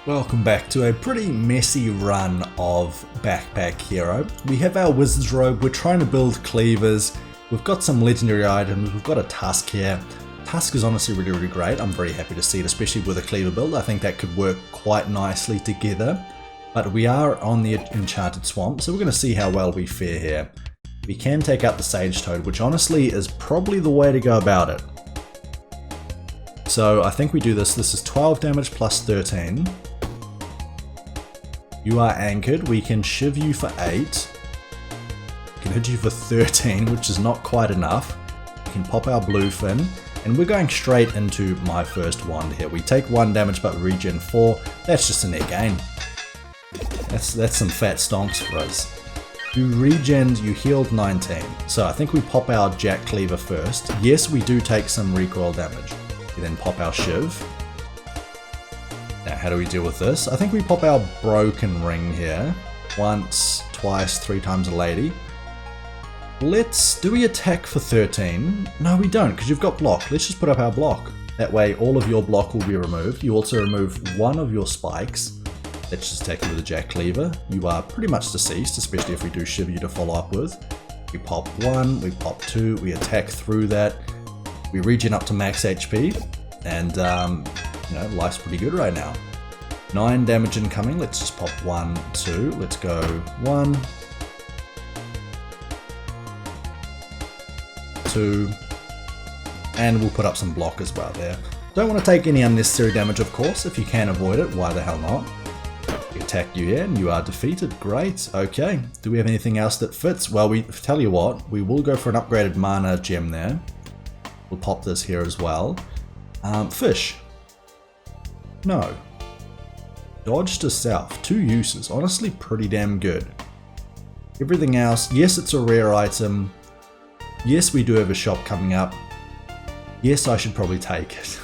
Welcome back to a pretty messy run of Backpack Hero. We have our Wizard's Robe, we're trying to build cleavers, we've got some legendary items, we've got a Tusk here. Tusk is honestly really great, I'm very happy to see it, especially with a cleaver build. I think that could work quite nicely together. But we are on the Enchanted Swamp, so we're going to see how well we fare here. We can take out the Sage Toad, which honestly is probably the way to go about it. So I think we do this is 12 damage plus 13. You are anchored, we can shiv you for 8. We can hit you for 13, which is not quite enough. We can pop our Bluefin, and we're going straight into my first wand here. We take 1 damage but regen 4, that's just a net gain. That's some fat stonks for us. You regened, you healed 19. So I think we pop our Jack Cleaver first. Yes, we do take some recoil damage. We then pop our Shiv. Now, how do we deal with this? I think we pop our Broken Ring here. Once, twice, 3 times a lady. Do we attack for 13? No, we don't, because you've got block. Let's just put up our block. That way, all of your block will be removed. You also remove 1 of your spikes. Let's just attack you with a Jack Cleaver. You are pretty much deceased, especially if we do shiv you to follow up with. We pop 1, we pop 2, we attack through that. We regen up to max HP, and you know, life's pretty good right now. 9 damage incoming, let's just pop 1, 2, let's go 1, 2, and we'll put up some block as well there. Don't want to take any unnecessary damage, of course. If you can avoid it, why the hell not? We attack you here and you are defeated. Great. Okay. Do we have anything else that fits? Well, we tell you what, we will go for an upgraded mana gem there. We'll pop this here as well. Fish. No. Dodge to south. 2 uses. Honestly, pretty damn good. Everything else, yes, it's a rare item. Yes, we do have a shop coming up. Yes, I should probably take it.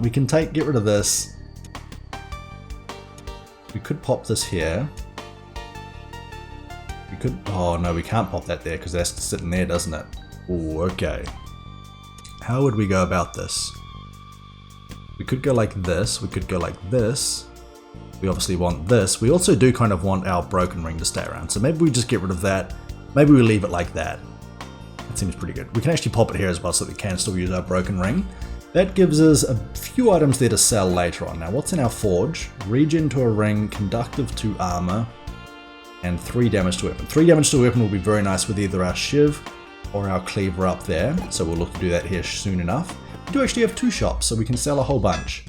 We can get rid of this. We could pop this here. We could, oh no, we can't pop that there because that's sitting there, doesn't it? Oh, okay. How would we go about this? We could go like this, we could go like this. We obviously want this. We also do kind of want our Broken Ring to stay around, so maybe we just get rid of that. Maybe we leave it like that. That seems pretty good. We can actually pop it here as well so that we can still use our Broken Ring. That gives us a few items there to sell later on. Now, what's in our forge? Regen to a ring, conductive to armor, and 3 damage to weapon. 3 damage to weapon will be very nice with either our shiv or our cleaver up there, so we'll look to do that here soon enough. We do actually have 2 shops, so we can sell a whole bunch.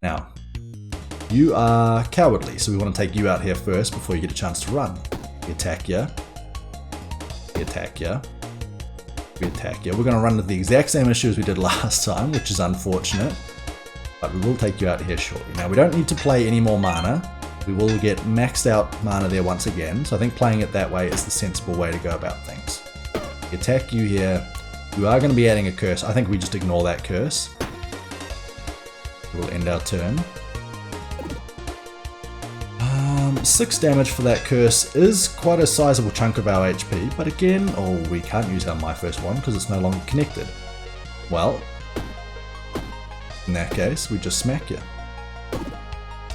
Now, you are cowardly, so we want to take you out here first before you get a chance to run. We attack you. We attack you. We attack you. We're going to run into the exact same issue as we did last time, which is unfortunate, but we will take you out here shortly. Now, we don't need to play any more mana. We will get maxed out mana there once again, so I think playing it that way is the sensible way to go about things. We attack you here. You are going to be adding a curse. I think we just ignore that curse. We'll end our turn. 6 damage for that curse is quite a sizable chunk of our HP, but again, we can't use our My First One because it's no longer connected. Well, in that case, we just smack you.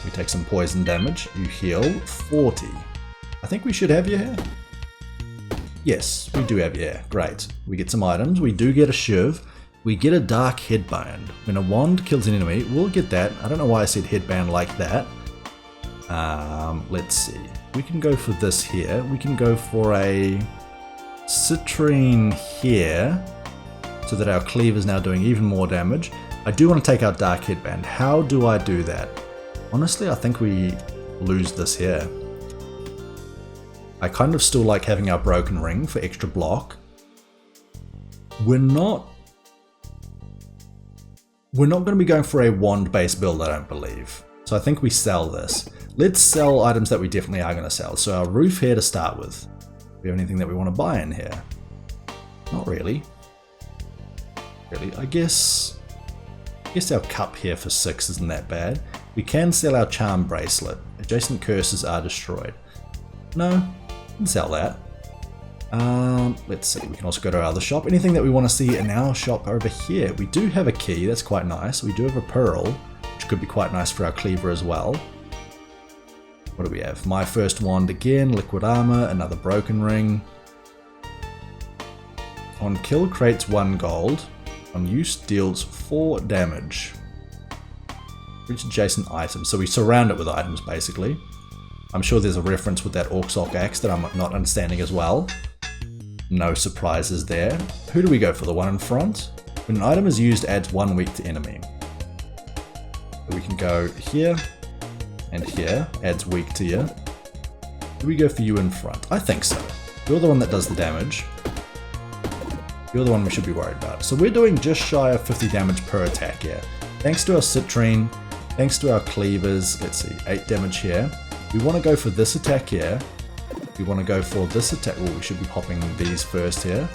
We take some poison damage, you heal 40. I think we should have you here. Yes, we do have you here, great. We get some items, we do get a shiv, we get a dark headband. When a wand kills an enemy, we'll get that. I don't know why I said headband like that. Let's see. We can go for this here. We can go for a citrine here so that our cleaver is now doing even more damage. I do want to take our dark headband. How do I do that? Honestly, I think we lose this here. I kind of still like having our Broken Ring for extra block. We're not going to be going for a wand-based build, I don't believe. So I think we sell this. Let's sell items that we definitely are going to sell. So our roof here to start with. Do we have anything that we want to buy in here? Not really. I guess our cup here for 6 isn't that bad. We can sell our charm bracelet. Adjacent curses are destroyed. No, we can sell that. Let's see, we can also go to our other shop. Anything that we want to see in our shop over here? We do have a key, that's quite nice. We do have a pearl, which could be quite nice for our cleaver as well. What do we have? My First Wand again, liquid armor, another broken ring. On kill creates 1 gold. On use deals 4 damage. Reach adjacent items. So we surround it with items basically. I'm sure there's a reference with that Orc axe that I'm not understanding as well. No surprises there. Who do we go for? The one in front? When an item is used, adds 1 weak to enemy. So we can go here and here. Adds weak to you. Do we go for you in front? I think so. You're the one that does the damage. You're the one we should be worried about. So we're doing just shy of 50 damage per attack here. Thanks to our citrine, thanks to our cleavers. Let's see, 8 damage here. We want to go for this attack here. We want to go for this attack. Oh, we should be popping these first here.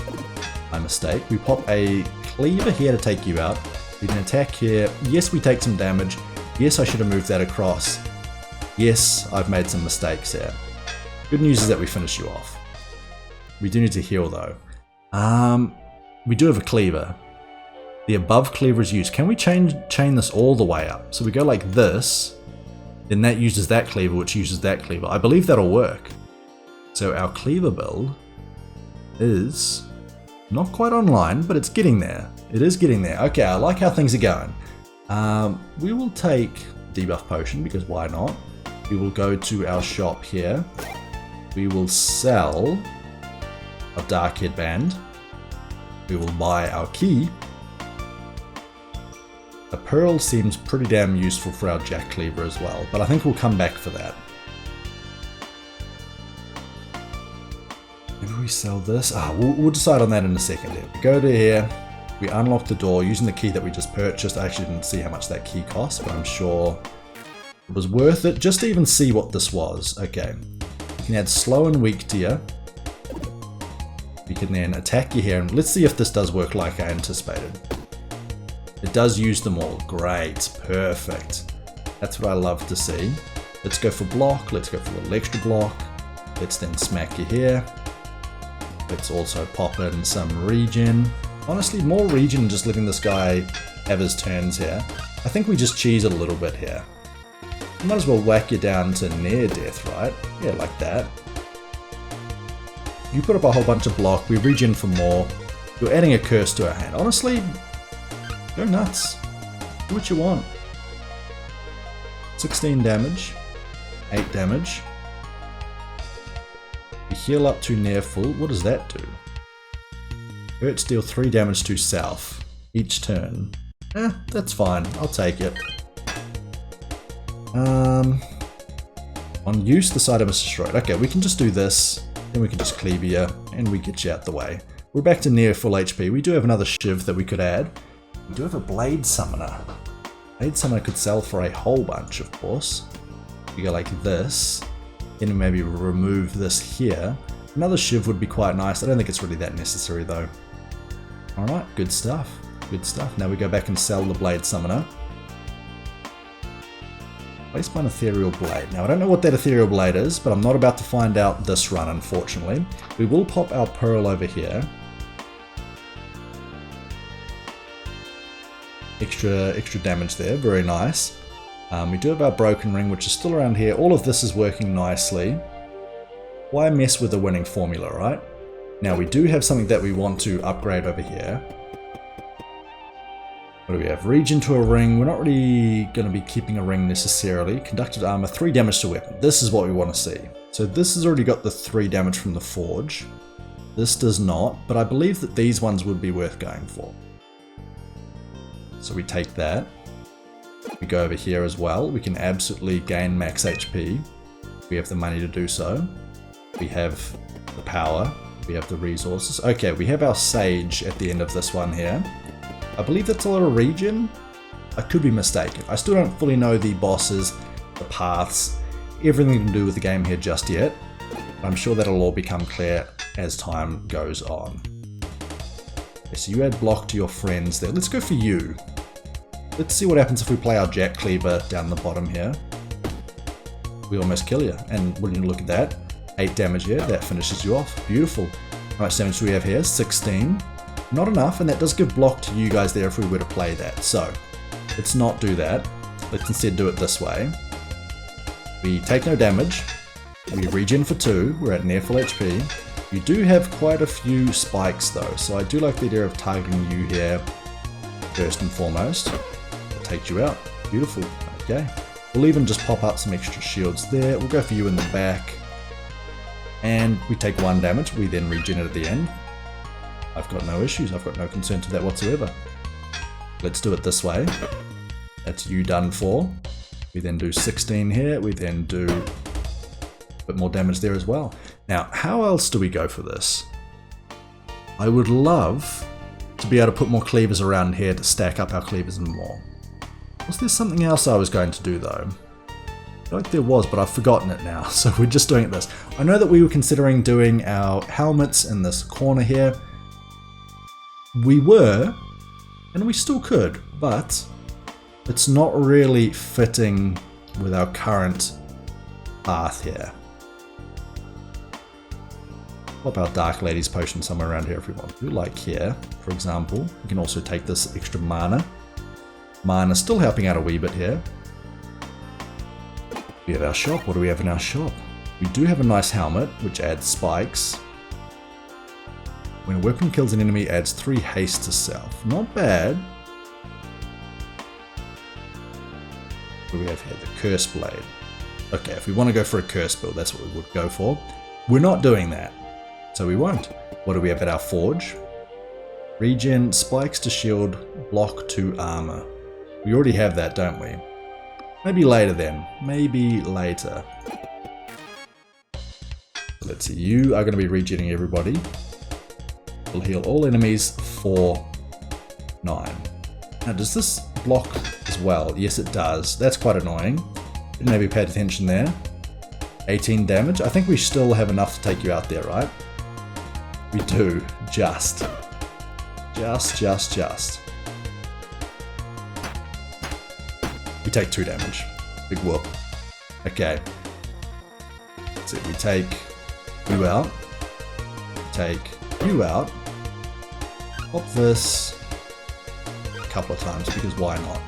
My mistake. We pop a cleaver here to take you out. We can attack here. Yes, we take some damage. Yes, I should have moved that across. Yes, I've made some mistakes here. Good news is that we finish you off. We do need to heal though. We do have a cleaver. The above cleaver is used. Can we chain this all the way up? So we go like this, then that uses that cleaver, which uses that cleaver. I believe that'll work. So our cleaver build is not quite online, but it's getting there. It is getting there. Okay, I like how things are going. We will take debuff potion because why not? We will go to our shop here. We will sell a dark headband. We will buy our key. A pearl seems pretty damn useful for our jack cleaver as well, but I think we'll come back for that. Maybe we sell this. We'll decide on that in a second here. We go to here, we unlock the door using the key that we just purchased. I actually didn't see how much that key cost, but I'm sure it was worth it just to even see what this was. Okay, we can add slow and weak to you. We can then attack you here, and let's see if this does work like I anticipated. It does use them all. Great, perfect. That's what I love to see. Let's go for block, let's go for a little extra block. Let's then smack you here. Let's also pop in some regen. Honestly, more regen than just letting this guy have his turns here. I think we just cheese it a little bit here. Might as well whack you down to near death, right? Yeah, like that. You put up a whole bunch of block, we regen for more. You're adding a curse to our hand. Honestly, go nuts. Do what you want. 16 damage, 8 damage. We heal up to near full. What does that do? Hurts deal 3 damage to self each turn. That's fine. I'll take it. On use, this item is destroyed. Okay, we can just do this. Then we can just cleave you, and we get you out the way. We're back to near full HP. We do have another shiv that we could add. We do have a blade summoner. Blade summoner could sell for a whole bunch, of course. We go like this. Then maybe remove this here. Another shiv would be quite nice. I don't think it's really that necessary though. Alright, good stuff. Good stuff. Now we go back and sell the blade summoner. Place my ethereal blade. Now I don't know what that ethereal blade is, but I'm not about to find out this run, unfortunately. We will pop our pearl over here. Extra damage there, very nice. We do have our broken ring, which is still around here. All of this is working nicely. Why mess with the winning formula, right? Now we do have something that we want to upgrade over here. What do we have? Regen to a ring. We're not really going to be keeping a ring necessarily. Conducted armor, 3 damage to weapon. This is what we want to see. So this has already got the 3 damage from the forge. This does not, but I believe that these ones would be worth going for. So we take that. We go over here as well. We can absolutely gain max HP. We have the money to do so. We have the power. We have the resources. Okay, we have our sage at the end of this one here. I believe that's a lot of regen. I could be mistaken. I still don't fully know the bosses, the paths, everything to do with the game here just yet. I'm sure that'll all become clear as time goes on. Okay, so you add block to your friends there. Let's go for you. Let's see what happens if we play our jack cleaver down the bottom here. We almost kill you. And when you look at that, 8 damage here, that finishes you off. Beautiful. How much damage do we have here? 16. Not enough, and that does give block to you guys there if we were to play that. So, let's not do that. Let's instead do it this way. We take no damage. We regen for 2. We're at near full HP. You do have quite a few spikes though, so I do like the idea of targeting you here first and foremost. That takes you out. Beautiful. Okay. We'll even just pop up some extra shields there. We'll go for you in the back. And we take 1 damage. We then regen it at the end. I've got no issues. I've got no concern to that whatsoever. Let's do it this way. That's you done for. We then do 16 here. We then do a bit more damage there as well. Now, how else do we go for this? I would love to be able to put more cleavers around here to stack up our cleavers and more. Was there something else I was going to do though? I feel like there was, but I've forgotten it now, so we're just doing it this. I know that we were considering doing our helmets in this corner here. We were, and we still could, but it's not really fitting with our current path here. Pop our Dark Lady's potion somewhere around here if we want to. Like here, for example. We can also take this extra mana. Mana still helping out a wee bit here. We have our shop. What do we have in our shop? We do have a nice helmet, which adds spikes. When a weapon kills an enemy, adds 3 haste to self. Not bad. What do we have here? The Curse Blade. Okay, if we want to go for a curse build, that's what we would go for. We're not doing that, so we won't. What do we have at our forge? Regen, spikes to shield, block to armor. We already have that, don't we? Maybe later then. Maybe later. Let's see. You are going to be regenning everybody. Will heal all enemies for 9. Now, does this block as well? Yes, it does. That's quite annoying. Didn't maybe pay attention there. 18 damage. I think we still have enough to take you out there, right? We do. Just. We take 2 damage. Big whoop. Okay. That's it. We take you out. Take you out. Pop this a couple of times because why not?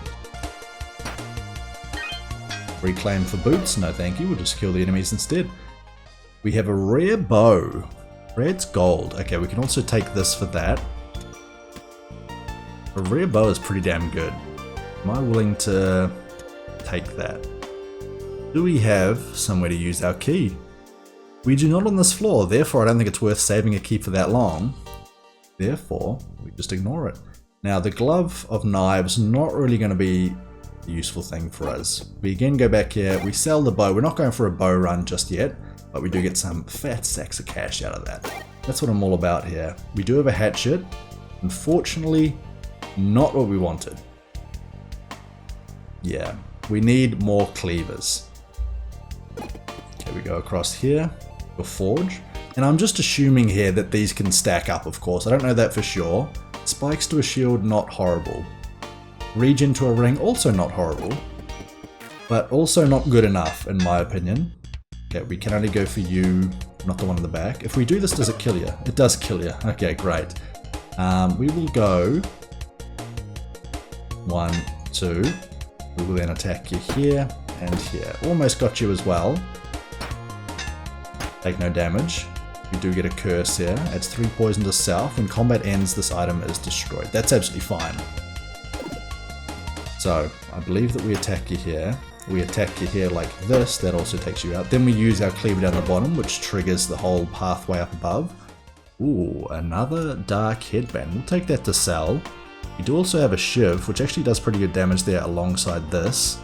Reclaim for boots? No thank you. We'll just kill the enemies instead. We have a rare bow. Red's gold. Okay, we can also take this for that. A rare bow is pretty damn good. Am I willing to take that? Do we have somewhere to use our key? We do not on this floor, therefore I don't think it's worth saving a key for that long. Therefore, we just ignore it. Now the glove of knives, not really going to be a useful thing for us. We again go back here, we sell the bow. We're not going for a bow run just yet, but we do get some fat sacks of cash out of that. That's what I'm all about here. We do have a hatchet. Unfortunately, not what we wanted. Yeah, we need more cleavers. Okay, we go across here, the forge. And I'm just assuming here that these can stack up, of course. I don't know that for sure. Spikes to a shield, not horrible. Regen to a ring, also not horrible. But also not good enough, in my opinion. Okay, we can only go for you, not the one in the back. If we do this, does it kill you? It does kill you. Okay, great. We will go 1, 2. We will then attack you here and here. Almost got you as well. Take no damage. We do get a curse here. Adds 3 poison to self. When combat ends, this item is destroyed. That's absolutely fine. So, I believe that we attack you here. We attack you here like this. That also takes you out. Then we use our cleaver down the bottom, which triggers the whole pathway up above. Ooh, another dark headband. We'll take that to sell. We do also have a shiv, which actually does pretty good damage there alongside this.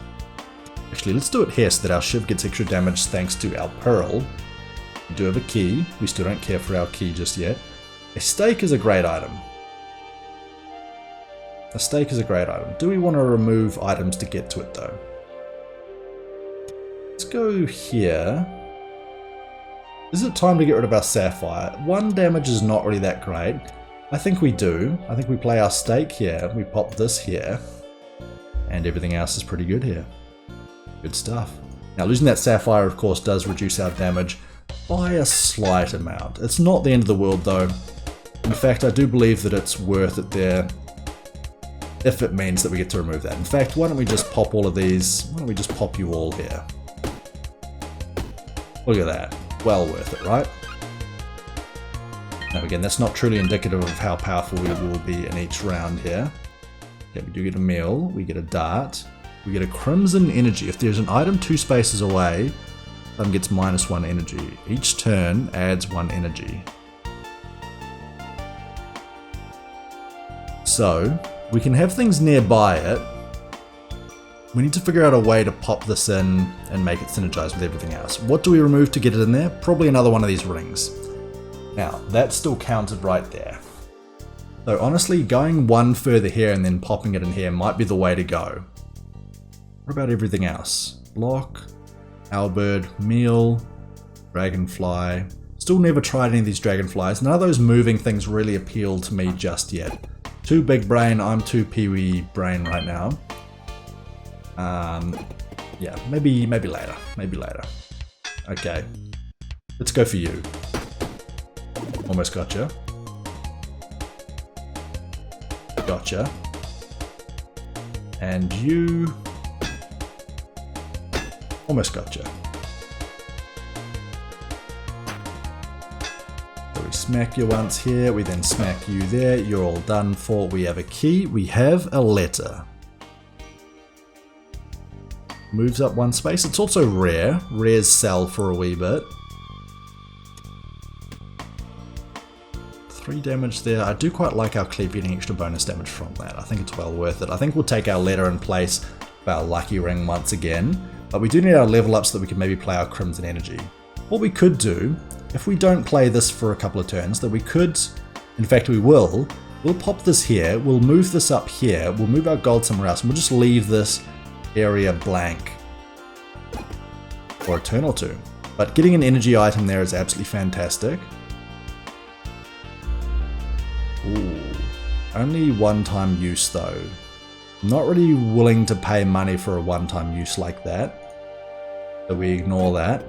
Actually, let's do it here so that our shiv gets extra damage thanks to our pearl. We do have a key. We still don't care for our key just yet. A stake is a great item. A stake is a great item. Do we want to remove items to get to it though? Let's go here. Is it time to get rid of our sapphire? 1 damage is not really that great. I think we do. I think we play our stake here. We pop this here. And everything else is pretty good here. Good stuff. Now losing that sapphire of course does reduce our damage by a slight amount. It's not the end of the world though. In fact, I do believe that it's worth it there if it means that we get to remove that. In fact, why don't we just pop all of these? Why don't we just pop you all here? Look at that. Well worth it, right? Now again, that's not truly indicative of how powerful we will be in each round here. Okay, we do get a meal, we get a dart, we get a crimson energy. If there's an item 2 spaces away, item gets -1 energy. Each turn adds 1 energy. So, we can have things nearby it. We need to figure out a way to pop this in and make it synergize with everything else. What do we remove to get it in there? Probably another one of these rings. Now, that's still counted right there. So honestly, going one further here and then popping it in here might be the way to go. What about everything else? Block, Albird, Meal, Dragonfly. Still never tried any of these Dragonflies. None of those moving things really appeal to me just yet. Too big brain, I'm too peewee brain right now. Yeah, maybe later. Maybe later. Okay. Let's go for you. Almost gotcha. Gotcha. And you... Almost gotcha. So we smack you once here, we then smack you there, you're all done for. We have a key, we have a letter. Moves up 1 space. It's also rare. Rares sell for a wee bit. 3 damage there. I do quite like our cleave getting extra bonus damage from that. I think it's well worth it. I think we'll take our letter in place of our lucky ring once again. But we do need our level up so that we can maybe play our crimson energy. What we could do, if we don't play this for a couple of turns, that we could, in fact we will, we'll pop this here, we'll move this up here, we'll move our gold somewhere else, and we'll just leave this area blank for a turn or two. But getting an energy item there is absolutely fantastic. Ooh, only one-time use though. I'm not really willing to pay money for a one-time use like that. So we ignore that.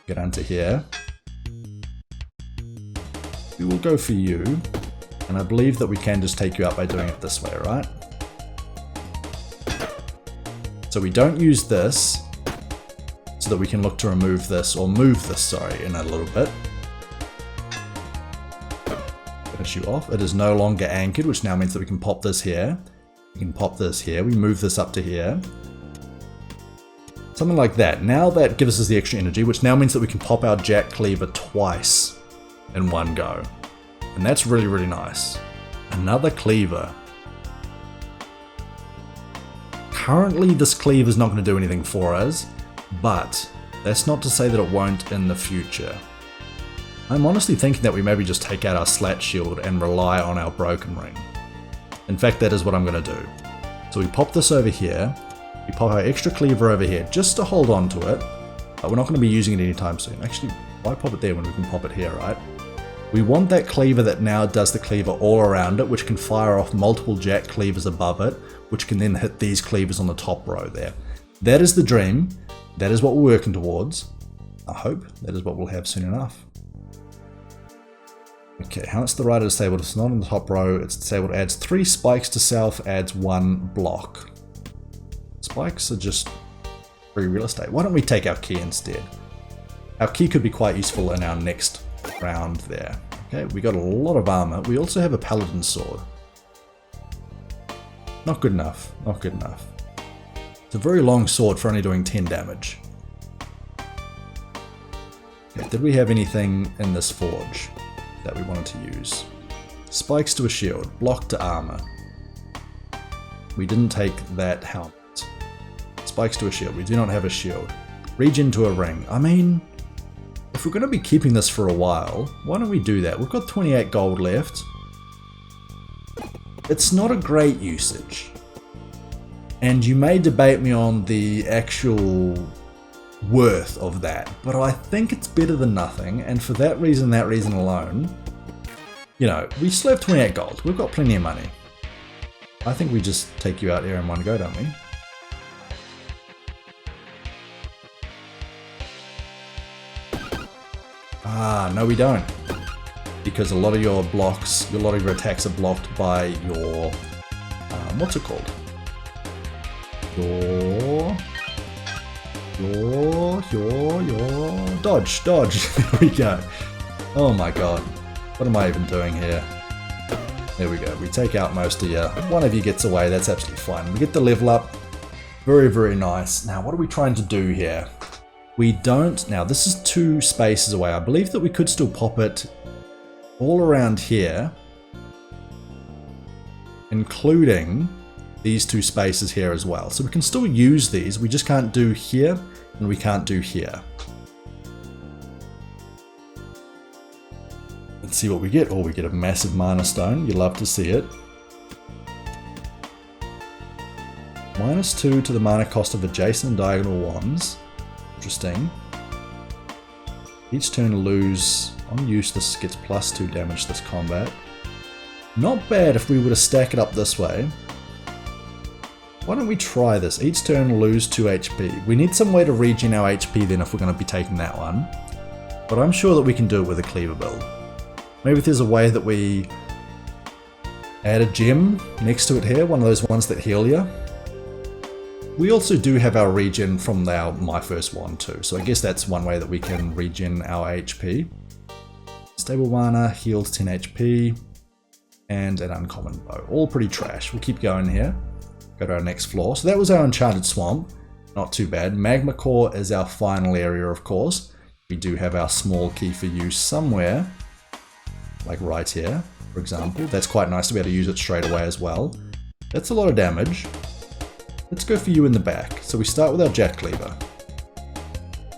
Get onto here. We will go for you. And I believe that we can just take you out by doing it this way, right? So we don't use this, so that we can look to remove this, or move this, sorry, in a little bit. Finish you off. It is no longer anchored, which now means that we can pop this here. We can pop this here. We move this up to here. Something like that. Now that gives us the extra energy, which now means that we can pop our Jack Cleaver twice in one go. And that's really, really nice. Another Cleaver. Currently, this cleave is not going to do anything for us, but that's not to say that it won't in the future. I'm honestly thinking that we maybe just take out our slat shield and rely on our broken ring. In fact, that is what I'm going to do. So we pop this over here, we pop our extra cleaver over here just to hold on to it, but we're not going to be using it anytime soon. Actually, why pop it there when we can pop it here, right? We want that cleaver that now does the cleaver all around it, which can fire off multiple Jack cleavers above it, which can then hit these cleavers on the top row there. That is the dream. That is what we're working towards. I hope that is what we'll have soon enough. Okay, how much the rider disabled? It's not on the top row, it's disabled. Adds 3 spikes to self, adds 1 block. Spikes are just free real estate. Why don't we take our key instead? Our key could be quite useful in our next round there. Okay, we got a lot of armor. We also have a paladin sword. Not good enough, not good enough. It's a very long sword for only doing 10 damage. Okay, did we have anything in this forge that we wanted to use? Spikes to a shield, block to armor. We didn't take that helmet. Spikes to a shield, we do not have a shield. Regen to a ring. I mean, if we're going to be keeping this for a while, why don't we do that? We've got 28 gold left. It's not a great usage. And you may debate me on the actual worth of that, but I think it's better than nothing, and for that reason alone, you know, we still have 28 gold. We've got plenty of money. I think we just take you out here in one go, don't we? Ah, no we don't. Because a lot of your blocks, a lot of your attacks are blocked by your, what's it called? Your Dodge, dodge. There we go. Oh my god. What am I even doing here? There we go. We take out most of you. One of you gets away. That's absolutely fine. We get the level up. Very, very nice. Now, what are we trying to do here? We don't... Now, this is 2 spaces away. I believe that we could still pop it all around here, including these 2 spaces here as well. So we can still use these. We just can't do here, and we can't do here. Let's see what we get. Oh, we get a massive mana stone. You love to see it. -2 to the mana cost of adjacent and diagonal wands. Interesting. Each turn lose. On use, this gets +2 damage this combat. Not bad if we were to stack it up this way. Why don't we try this? Each turn lose 2 HP. We need some way to regen our HP then if we're going to be taking that one. But I'm sure that we can do it with a cleaver build. Maybe if there's a way that we add a gem next to it here, one of those ones that heal you. We also do have our regen from my first wand too, so I guess that's one way that we can regen our HP. Stable mana, heals 10 HP, and an uncommon bow. All pretty trash. We'll keep going here. Go to our next floor. So that was our enchanted swamp. Not too bad. Magma core is our final area, of course. We do have our small key for use somewhere, like right here, for example. That's quite nice to be able to use it straight away as well. That's a lot of damage. Let's go for you in the back. So we start with our jack cleaver.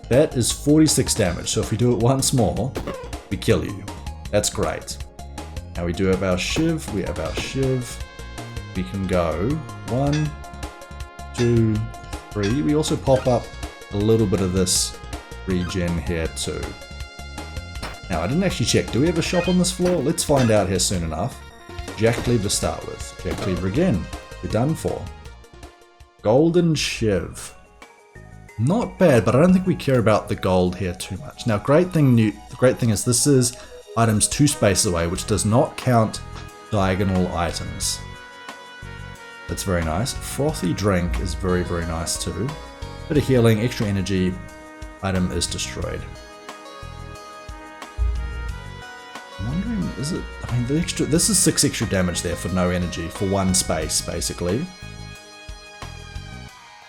That is 46 damage, so if we do it once more, we kill you. That's great. Now we do have our shiv, we have our shiv. We can go 1, 2, 3. We also pop up a little bit of this regen here too. Now I didn't actually check, do we have a shop on this floor? Let's find out here soon enough. Jack cleaver to start with. Jack cleaver again. You're done for. Golden shiv. Not bad, but I don't think we care about the gold here too much. Now, the great thing is this is items 2 spaces away, which does not count diagonal items. That's very nice. Frothy drink is very, very nice too. Bit of healing, extra energy. Item is destroyed. I'm wondering, is it? I mean, this is 6 extra damage there for no energy for 1 space, basically.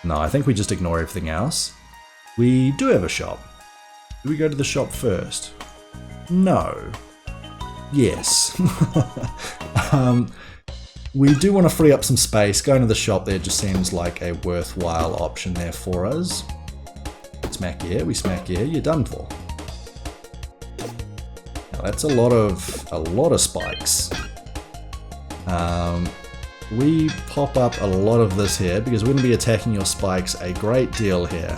No, I think we just ignore everything else. We do have a shop. Do we go to the shop first? No. Yes. We do want to free up some space. Going to the shop there just seems like a worthwhile option there for us. Smack here, we smack here, you're done for. Now that's a lot of spikes. We pop up a lot of this here because we're going to be attacking your spikes a great deal here.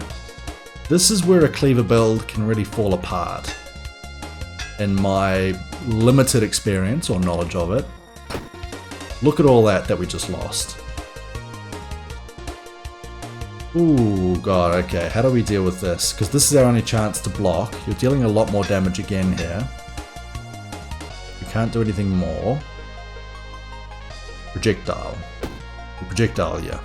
This is where a cleaver build can really fall apart. In my limited experience or knowledge of it. Look at all that we just lost. Ooh, god, okay, how do we deal with this? Because this is our only chance to block. You're dealing a lot more damage again here. We can't do anything more. Projectile. Projectile, yeah.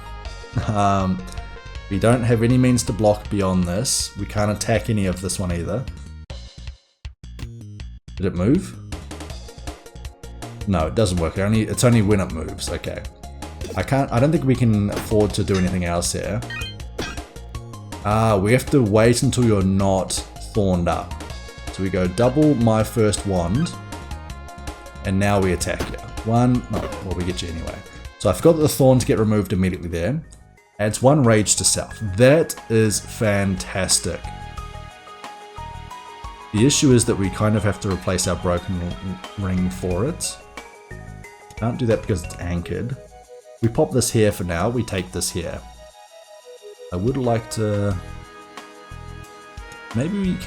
We don't have any means to block beyond this. We can't attack any of this one either. Did it move? No, it doesn't work. It's only when it moves. Okay. I don't think we can afford to do anything else here. We have to wait until you're not thorned up. So we go double my first wand. And now we attack you. Well, we get you anyway. So I forgot that the thorns get removed immediately there. Adds 1 rage to self. That is fantastic. The issue is that we kind of have to replace our broken ring for it. Can't do that because it's anchored. We pop this here for now. We take this here. I would like to... Maybe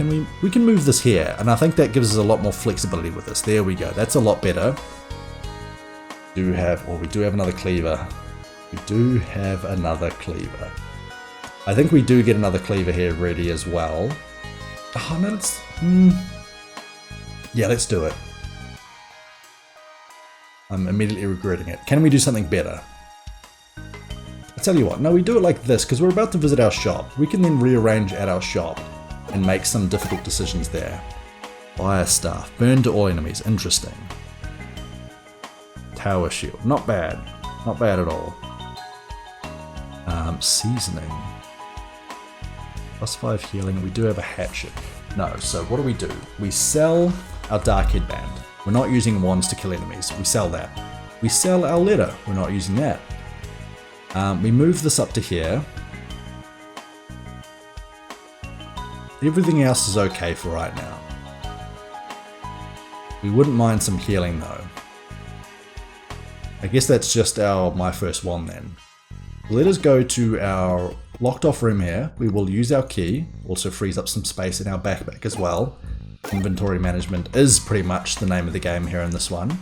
we can move this here. And I think that gives us a lot more flexibility with this. There we go. That's a lot better. We do have another cleaver. We do have another cleaver. I think we do get another cleaver here ready as well. Oh no, let's... Yeah, let's do it. I'm immediately regretting it. Can we do something better? tell you what, no, we do it like this because we're about to visit our shop. We can then rearrange at our shop and make some difficult decisions there. Fire staff, burn to all enemies, interesting. Tower shield, not bad at all. Seasoning, +5 healing. We do have a hatchet. No, so what do? We sell our dark headband. We're not using wands to kill enemies. We sell that. We sell our letter. We're not using that. We move this up to here. Everything else is okay for right now. We wouldn't mind some healing though. I guess that's just my first one then. Let us go to our locked off room here. We will use our key. Also frees up some space in our backpack as well. Inventory management is pretty much the name of the game here in this one.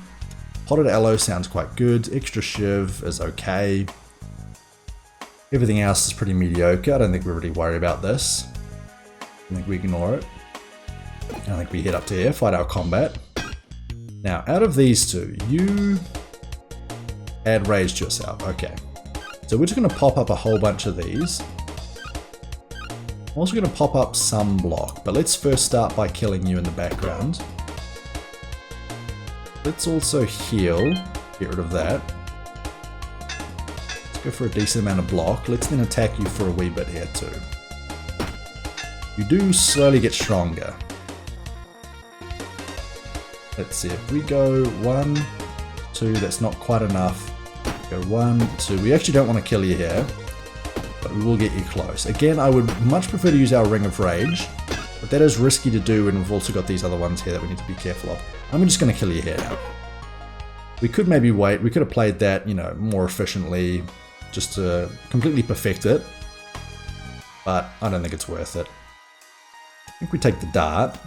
Potted aloe sounds quite good. Extra shiv is okay. Everything else is pretty mediocre. I don't think we really worry about this. I think we ignore it. I think we head up to here, fight our combat. Now, out of these two, you add rage to yourself. Okay. So we're just going to pop up a whole bunch of these. I'm also going to pop up some block, but let's first start by killing you in the background. Let's also heal. Get rid of that. Let's go for a decent amount of block. Let's then attack you for a wee bit here too. You do slowly get stronger. Let's see, if we go 1, 2, that's not quite enough. Go 1, 2, we actually don't want to kill you here, but we will get you close. Again, I would much prefer to use our Ring of Rage, but that is risky to do, and we've also got these other ones here that we need to be careful of. I'm just going to kill you here now. We could maybe wait, we could have played that, you know, more efficiently, just to completely perfect it, but I don't think it's worth it. I think we take the dart.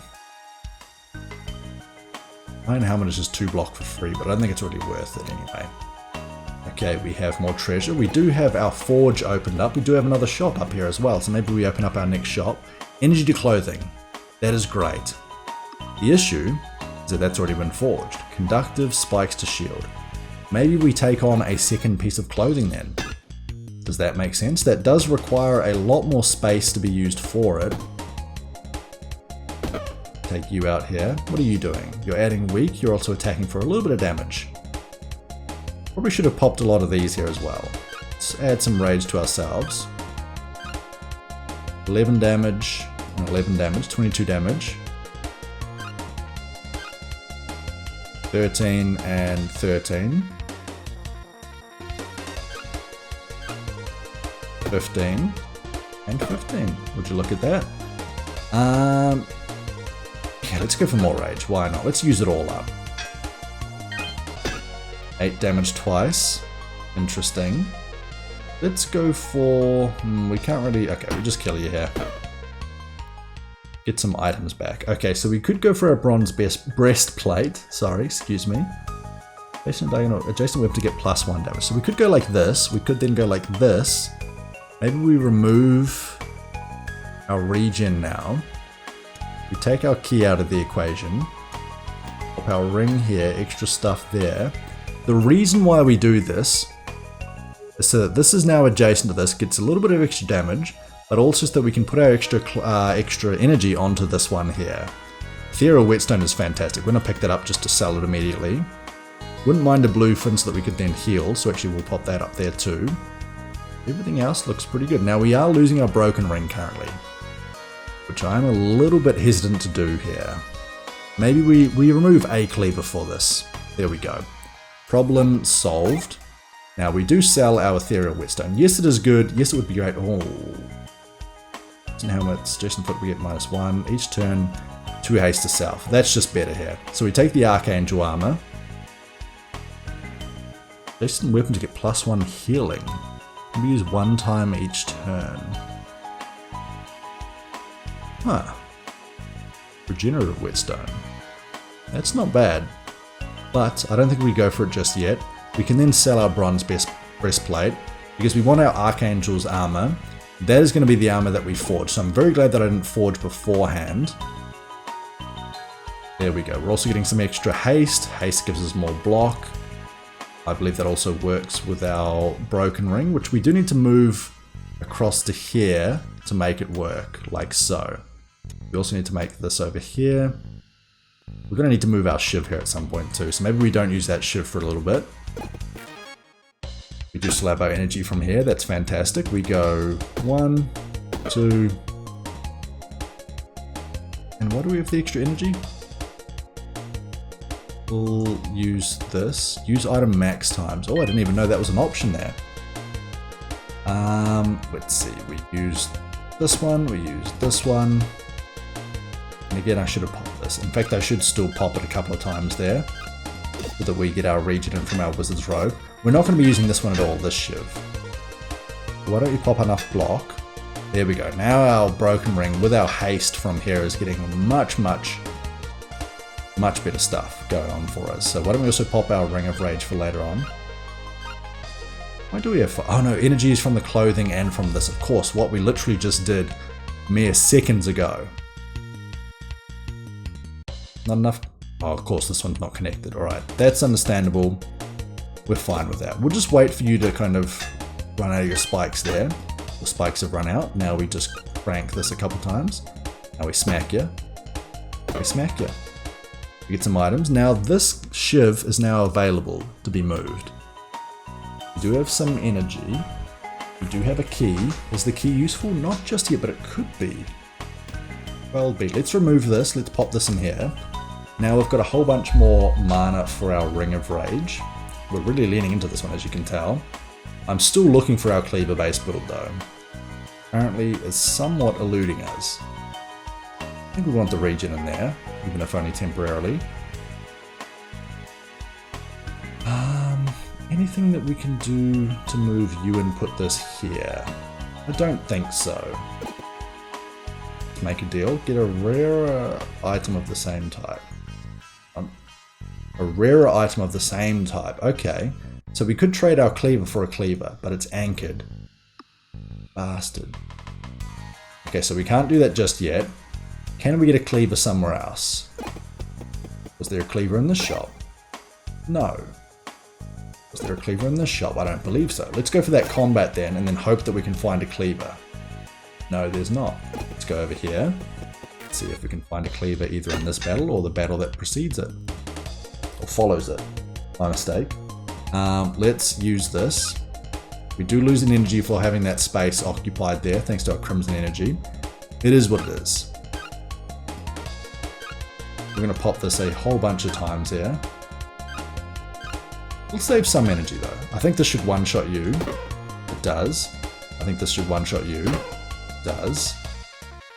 Iron helmet is just 2 block for free, but I don't think it's really worth it anyway. Okay, we have more treasure. We do have our forge opened up. We do have another shop up here as well, so maybe we open up our next shop. Energy to clothing. That is great. The issue is that that's already been forged. Conductive spikes to shield. Maybe we take on a second piece of clothing then. Does that make sense? That does require a lot more space to be used for it. Take you out here. What are you doing? You're adding weak, you're also attacking for a little bit of damage. Probably should have popped a lot of these here as well. Let's add some rage to ourselves. 11 damage, and 11 damage, 22 damage. 13 and 13. 15 and 15. Would you look at that? Okay, let's go for more rage. Why not? Let's use it all up. 8 damage twice. Interesting. Let's go for... we can't really... Okay, we just kill you here. Get some items back. Okay, so we could go for a bronze breastplate. Sorry, excuse me. Adjacent weapon to get +1 damage. So we could go like this. We could then go like this. Maybe we remove our regen now. We take our key out of the equation. Pop our ring here, extra stuff there. The reason why we do this is so that this is now adjacent to this, gets a little bit of extra damage, but also so that we can put our extra energy onto this one here. Ethereal Whetstone is fantastic. We're going to pick that up just to sell it immediately. Wouldn't mind a blue fin so that we could then heal, so actually we'll pop that up there too. Everything else looks pretty good. Now we are losing our broken ring currently, which I'm a little bit hesitant to do here. Maybe we remove a cleaver for this. There we go. Problem solved. Now we do sell our Ethereal Whetstone. Yes, it is good. Yes, it would be great. Oh. Helmets, Jason Foot, we get -1. Each turn, 2 haste to self. That's just better here. So we take the Archangel armor. Jason weapon to get +1 healing. Can be used 1 time each turn. Huh. Regenerative Whetstone. That's not bad. But I don't think we go for it just yet. We can then sell our bronze breastplate because we want our Archangel's armor. That is going to be the armor that we forge. So I'm very glad that I didn't forge beforehand. There we go. We're also getting some extra haste. Haste gives us more block. I believe that also works with our broken ring, which we do need to move across to here to make it work, like so. We also need to make this over here. We're going to need to move our shiv here at some point too, so maybe we don't use that shiv for a little bit. We do still have our energy from here, that's fantastic. We go 1, 2... And why do we have the extra energy? We'll use this. Use item max times. Oh, I didn't even know that was an option there. Let's see. We used this one. We used this one. And again, I should have popped this. In fact, I should still pop it a couple of times there, so that we get our regen in from our wizard's robe. We're not going to be using this one at all, this shiv. Why don't you pop enough block? There we go. Now our broken ring with our haste from here is getting much better stuff going on for us. So why don't we also pop our ring of rage for later on? Why do we have... Oh no, energy is from the clothing and from this. Of course, what we literally just did mere seconds ago. Not enough... Oh, of course, this one's not connected. Alright, that's understandable. We're fine with that. We'll just wait for you to kind of run out of your spikes there. The spikes have run out. Now we just crank this a couple times. Now we smack you. We smack you. We get some items. Now this shiv is now available to be moved. We do have some energy. We do have a key. Is the key useful? Not just yet, but it could be. Well, let's remove this. Let's pop this in here. Now we've got a whole bunch more mana for our Ring of Rage. We're really leaning into this one, as you can tell. I'm still looking for our cleaver base build though. Apparently it's somewhat eluding us. I think we want the regen in there, even if only temporarily. Anything that we can do to move you and put this here? I don't think so. Let's make a deal. Get a rarer item of the same type. A rarer item of the same type. Okay. So we could trade our cleaver for a cleaver, but it's anchored. Bastard. Okay, so we can't do that just yet. Can we get a cleaver somewhere else? Was there a cleaver in this shop? No. Was there a cleaver in this shop? I don't believe so. Let's go for that combat then, and then hope that we can find a cleaver. No, there's not. Let's go over here. Let's see if we can find a cleaver either in this battle or the battle that precedes it. Or follows it. My mistake. Let's use this. We do lose an energy for having that space occupied there, thanks to our crimson energy. It is what it is. We're going to pop this a whole bunch of times here. We'll save some energy though. I think this should one-shot you. It does. I think this should one-shot you. It does.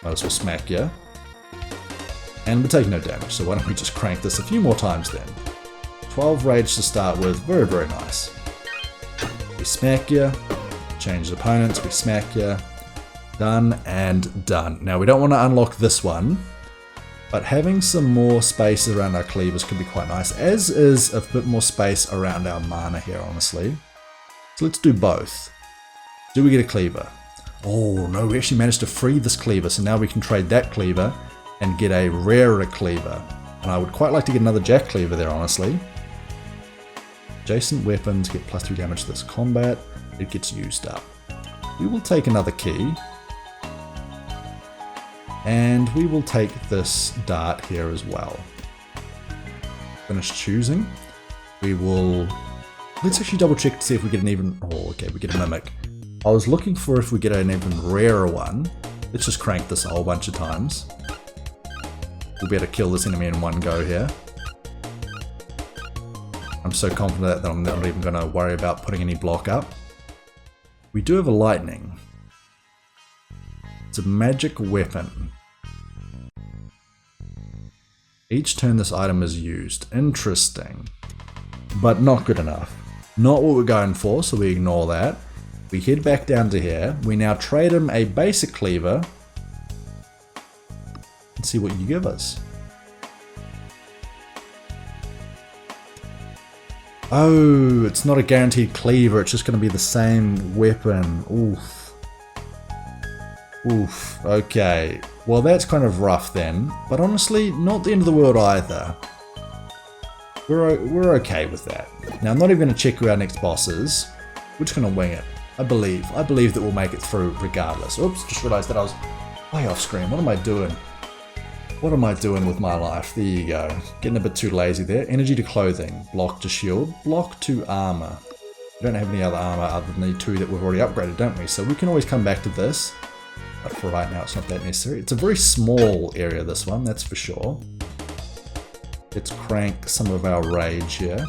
Might as well smack you. And we're taking no damage, so why don't we just crank this a few more times then. 12 rage to start with, very, very nice. We smack you, change opponents, we smack you. Done and done. Now we don't want to unlock this one, but having some more space around our cleavers could be quite nice, as is a bit more space around our mana here, honestly. So let's do both. Do we get a cleaver? Oh no, we actually managed to free this cleaver, so now we can trade that cleaver and get a rarer cleaver. And I would quite like to get another jack cleaver there, honestly. Adjacent weapons get +3 damage to this combat. It gets used up. We will take another key. And we will take this dart here as well. Finish choosing. We will... Let's actually double check to see if we get an even... Oh, okay, we get a mimic. I was looking for if we get an even rarer one. Let's just crank this a whole bunch of times. We'll be able to kill this enemy in one go here. I'm so confident that I'm not even going to worry about putting any block up. We do have a lightning. It's a magic weapon. Each turn this item is used. Interesting. But not good enough. Not what we're going for, so we ignore that. We head back down to here. We now trade him a basic cleaver. And see what you give us. Oh, it's not a guaranteed cleaver, it's just going to be the same weapon. Oof. Oof, okay. Well, that's kind of rough then, but honestly, not the end of the world either. We're okay with that. Now I'm not even going to check who our next boss is. We're just going to wing it. I believe that we'll make it through regardless. Oops, just realised that I was way off screen. What am I doing? What am I doing with my life? There you go. Getting a bit too lazy there. Energy to clothing. Block to shield. Block to armor. We don't have any other armor other than the two that we've already upgraded, don't we? So we can always come back to this. But for right now, it's not that necessary. It's a very small area, this one, that's for sure. Let's crank some of our rage here.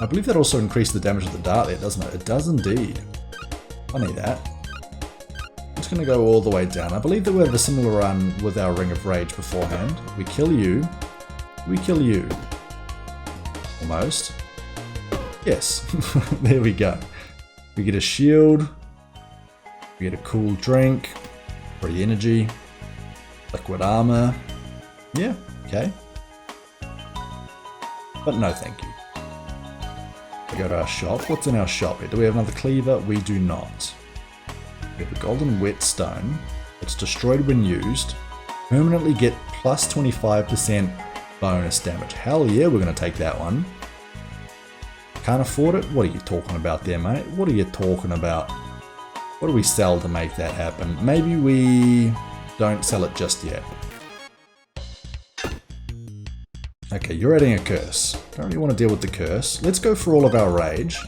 I believe that also increased the damage of the dart there, doesn't it? It does indeed. Funny that. I'm just going to go all the way down. I believe that we have a similar run with our Ring of Rage beforehand. We kill you. We kill you. Almost. Yes. There we go. We get a shield. We get a cool drink. Free energy. Liquid armor. Yeah, okay. But no thank you. We go to our shop. What's in our shop here? Do we have another cleaver? We do not. We have a golden whetstone. It's destroyed when used. Permanently get plus 25% bonus damage. Hell yeah, we're going to take that one. Can't afford it? What are you talking about there, mate? What are you talking about? What do we sell to make that happen? Maybe we don't sell it just yet. Okay, you're adding a curse. Don't really want to deal with the curse. Let's go for all of our rage.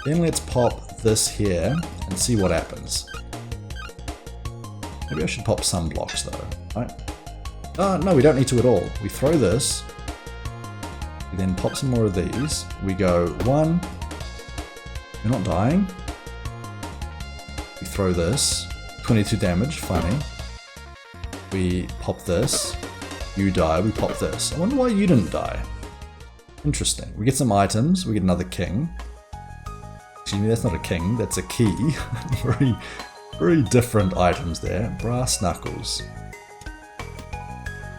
Then let's pop this here and see what happens. Maybe I should pop some blocks though, right? No, we don't need to at all. We throw this. We then pop some more of these. We go 1. You're not dying. We throw this. 22 damage, funny. We pop this. You die, we pop this. I wonder why you didn't die. Interesting. We get some items, we get another king. Excuse me, that's not a king, that's a key. very different items there. Brass knuckles.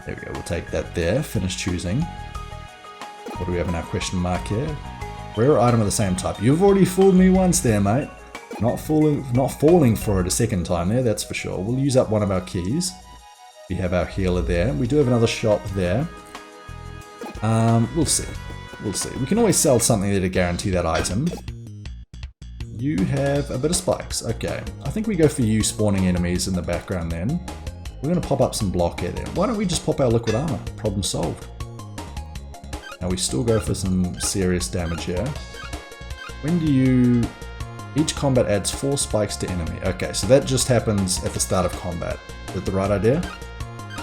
There we go, we'll take that there. Finish choosing. What do we have in our question mark here? Rare item of the same type. You've already fooled me once there, mate. Not falling for it a second time there, that's for sure. We'll use up one of our keys. We have our healer there. We do have another shop there. We'll see. We'll see. We can always sell something there to guarantee that item. You have a bit of spikes. Okay. I think we go for you spawning enemies in the background then. We're going to pop up some block here then. Why don't we just pop our liquid armor? Problem solved. Now we still go for some serious damage here. When do you... Each combat adds 4 spikes to enemy. Okay, so that just happens at the start of combat. Is that the right idea?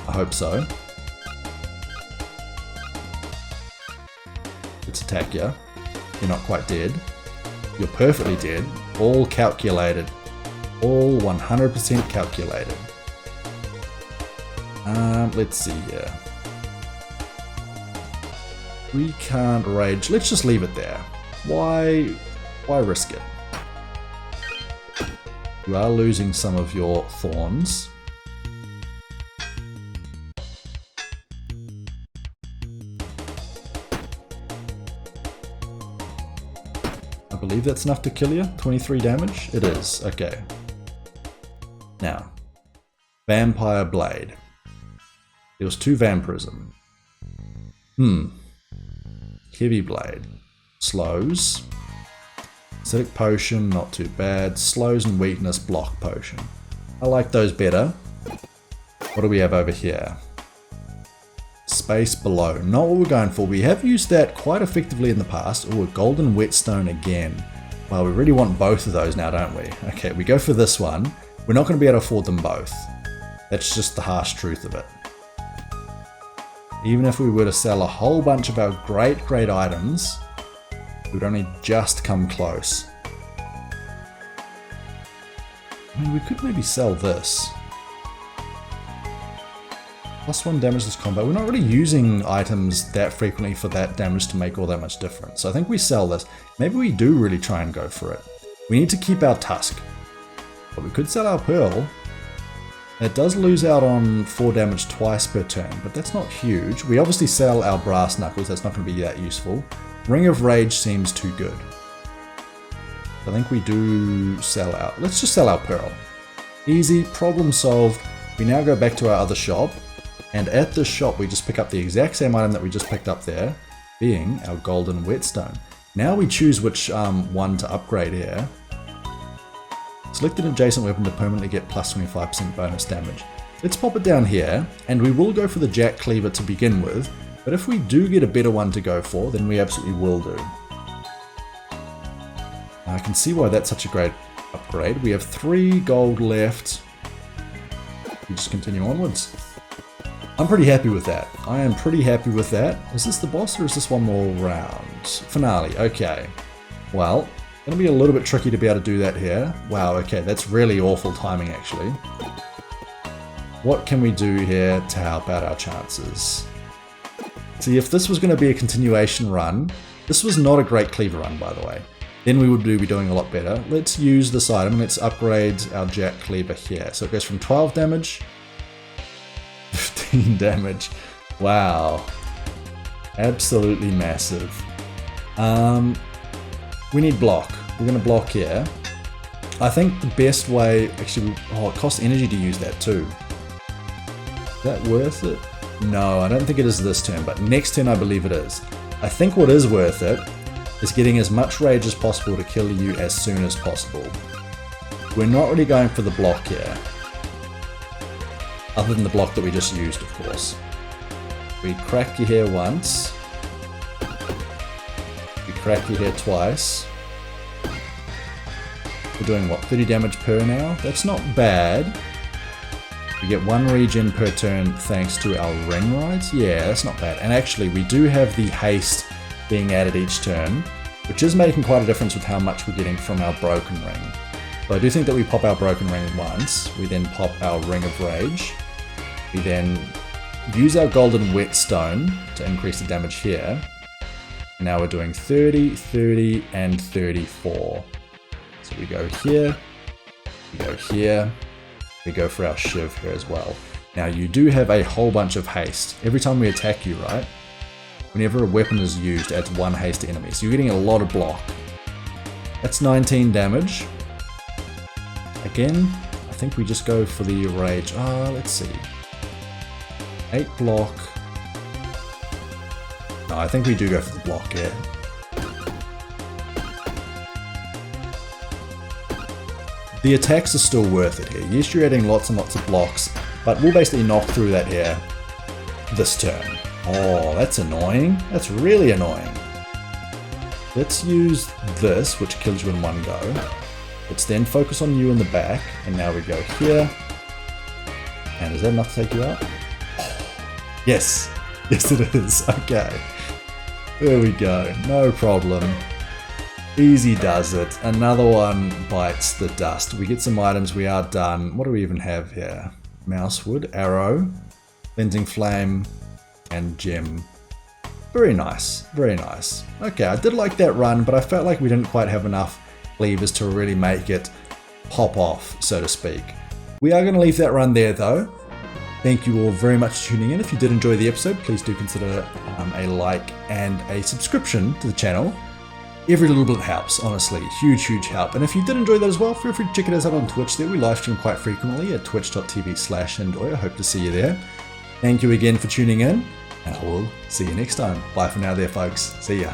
I hope so. Let's attack you. You're not quite dead. You're perfectly dead. All calculated. All 100% calculated. Let's see here. We can't rage. Let's just leave it there. Why risk it? You are losing some of your thorns. I believe that's enough to kill you. 23 damage? It is. Okay. Now, Vampire Blade. Deals 2 vampirism. Heavy Blade. Slows. Acidic Potion, not too bad. Slows and Weakness, Block Potion. I like those better. What do we have over here? Space Below. Not what we're going for. We have used that quite effectively in the past. Oh, a Golden Whetstone again. Well, we really want both of those now, don't we? Okay, we go for this one. We're not going to be able to afford them both. That's just the harsh truth of it. Even if we were to sell a whole bunch of our great items, we'd only just come close. I mean, we could maybe sell this. +1 damage this combat. We're not really using items that frequently for that damage to make all that much difference. So I think we sell this. Maybe we do really try and go for it. We need to keep our Tusk. But we could sell our Pearl. It does lose out on 4 damage twice per turn, but that's not huge. We obviously sell our Brass Knuckles. That's not going to be that useful. Ring of Rage seems too good. I think we do sell out. Let's just sell our Pearl. Easy, problem solved. We now go back to our other shop, and at this shop we just pick up the exact same item that we just picked up there. being our golden whetstone. Now we choose which one to upgrade here. Select an adjacent weapon to permanently get plus 25% bonus damage. Let's pop it down here, and we will go for the jack cleaver to begin with, but if we do get a better one to go for, then we absolutely will do. I can see why that's such a great upgrade. We have 3 gold left. We just continue onwards. I'm pretty happy with that. I am pretty happy with that. Is this the boss or is this one more round? Finale, okay. Well, gonna be a little bit tricky to be able to do that here. Wow, okay, that's really awful timing actually. What can we do here to help out our chances? See, if this was gonna be a continuation run, this was not a great cleaver run by the way, then we would be doing a lot better. Let's use this item, let's upgrade our jack cleaver here. So it goes from 12 damage, 15 damage. Wow. Absolutely massive. We need block. We're going to block here. I think the best way, actually, it costs energy to use that too. Is that worth it? No, I don't think it is this turn, but next turn I believe it is. I think what is worth it is getting as much rage as possible to kill you as soon as possible. We're not really going for the block here. Other than the block that we just used, of course. We crack you here once. We crack you here twice. We're doing what, 30 damage per now? That's not bad. We get 1 regen per turn thanks to our ring rides. Yeah, that's not bad. And actually, we do have the haste being added each turn, which is making quite a difference with how much we're getting from our broken ring. So I do think that we pop our broken ring once, we then pop our ring of rage, we then use our golden whetstone to increase the damage here. And now we're doing 30, 30, and 34. So we go here, we go here, we go for our shiv here as well. Now you do have a whole bunch of haste. Every time we attack you, right? Whenever a weapon is used, adds 1 haste to enemies. So you're getting a lot of block. That's 19 damage. Again, I think we just go for the rage. Let's see. 8 block. No, I think we do go for the block here. The attacks are still worth it here. Yes, you're adding lots and lots of blocks, but we'll basically knock through that here this turn. Oh, that's annoying. That's really annoying. Let's use this, which kills you in 1 go. Let's then focus on you in the back, and now we go here. And is that enough to take you out? Oh, yes. Yes, it is. Okay. There we go. No problem. Easy does it. Another one bites the dust. We get some items. We are done. What do we even have here? Mousewood, arrow, cleansing flame, and gem. Very nice. Very nice. Okay, I did like that run, but I felt like we didn't quite have enough levers to really make it pop off, so to speak. We are going to leave that run there though. Thank you all very much for tuning in. If you did enjoy the episode, please do consider a like and a subscription to the channel. Every little bit helps, honestly. Huge, huge help. And if you did enjoy that as well, feel free to check us out on Twitch there. We live stream quite frequently at twitch.tv/Endoy. I hope to see you there. Thank you again for tuning in, and I will see you next time. Bye for now there, folks. See ya.